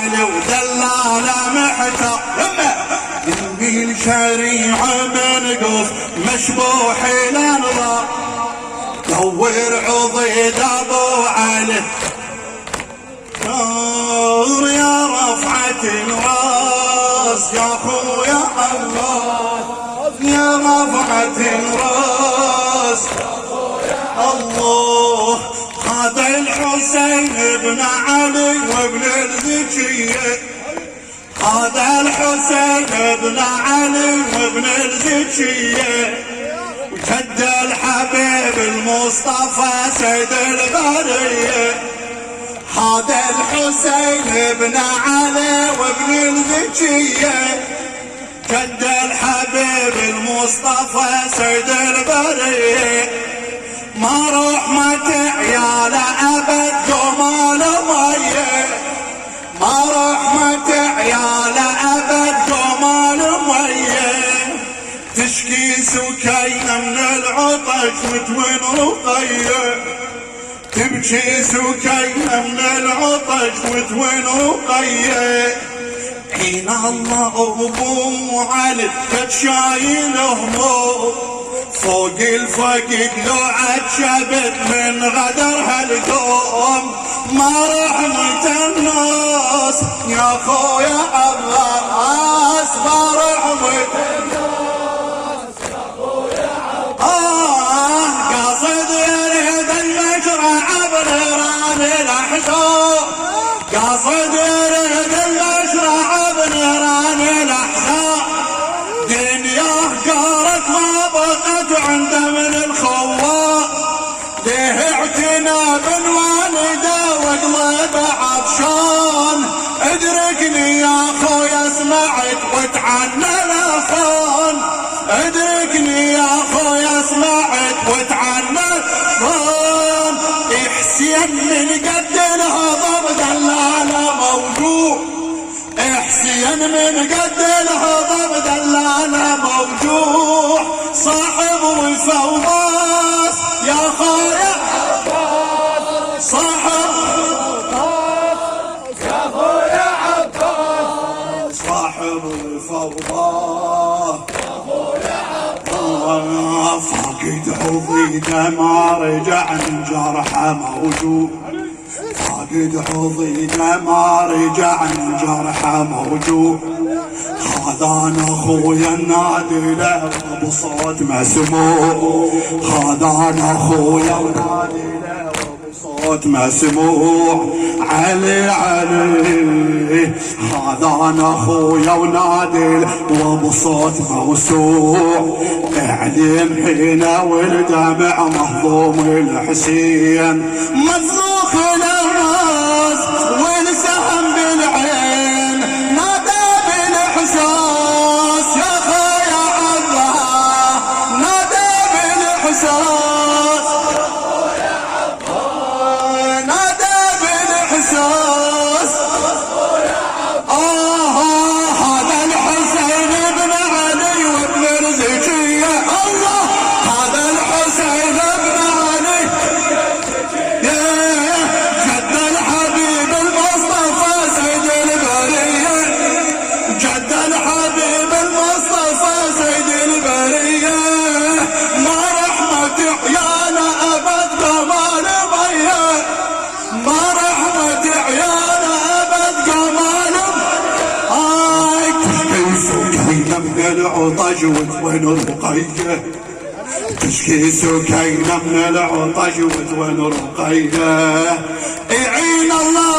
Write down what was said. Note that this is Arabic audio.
ودلالة محتار يمين شريعة منقوف مشبوح الانظار دور عضيد ابو علي نور يا رفعة الراس يا خويا الله يا رفعة الراس الله هذا الحسين ابن علي وابن الزكية هذا الحسين ابن علي وابن الزكية وجد الحبيب المصطفى سيد البرية هذا الحسين ابن علي وابن الزكية جد الحبيب المصطفى سيد البرية ما رحمة عياله أبد جمال مية ما رحمة عياله أبد جمال مية تشكي سكينة من العطش وتوين رقية تبكي سكينة من العطش وتوين رقية حين الله أبو علي كد شايل هموم فوق الفقد لو عجبت من غدر هالقوم ما رحمة الناس يا خويا عباس ما رحمة الناس يا خويا عباس قاصد يريد المشرع بنيران الاحزاب قاصد يريد المشرع بنيران الاحزاب دنياه قارت ما بقت عنده من الخوار ليه اعتنى بالوالده وقلبه عطشان ادركني يا خويا سمعت وتعنى الاخوان ادركني يا خويا سمعت وتعنى الاخوان حسين من قد الهضب دلاله موجود حسين من قد الهضب دلاله موجود صاحب وفوضاس يا خويا عباس صاحب وفوضاس يا خويا عباس صاحب وفوضاس يا خويا عباس فاقد عضيده ما رجع من جرحه موجود فاقد عضيده ما رجع من جرحه موجود هذا انا اخويا النادي له بصوت مسموع هذا انا اخويا النادي له بصوت مسموع علي علي هذا انا اخويا ونادي وبصوت موسوع اعلم حين والدمع مهضوم الحسين مفضوخ الراس والسهم بالعين نادى بالاحساس يا خويا عباس نادى بالاحساس يا خويا عباس نادى بالاحساس يا خويا عباس هذا الحسين ابن علي وابن الزكية الله هذا الحسين ابن علي جد الحبيب المصطفى سيد البرية جد الحبيب المصطفى سيد البرية ما رحمة عياله أبد جمال مية ما رحمة عياله أبد جمال تشكي سكينة من العطش وتوين الرقية تشكي سكينة من العطش وتوين الرقية يعين الله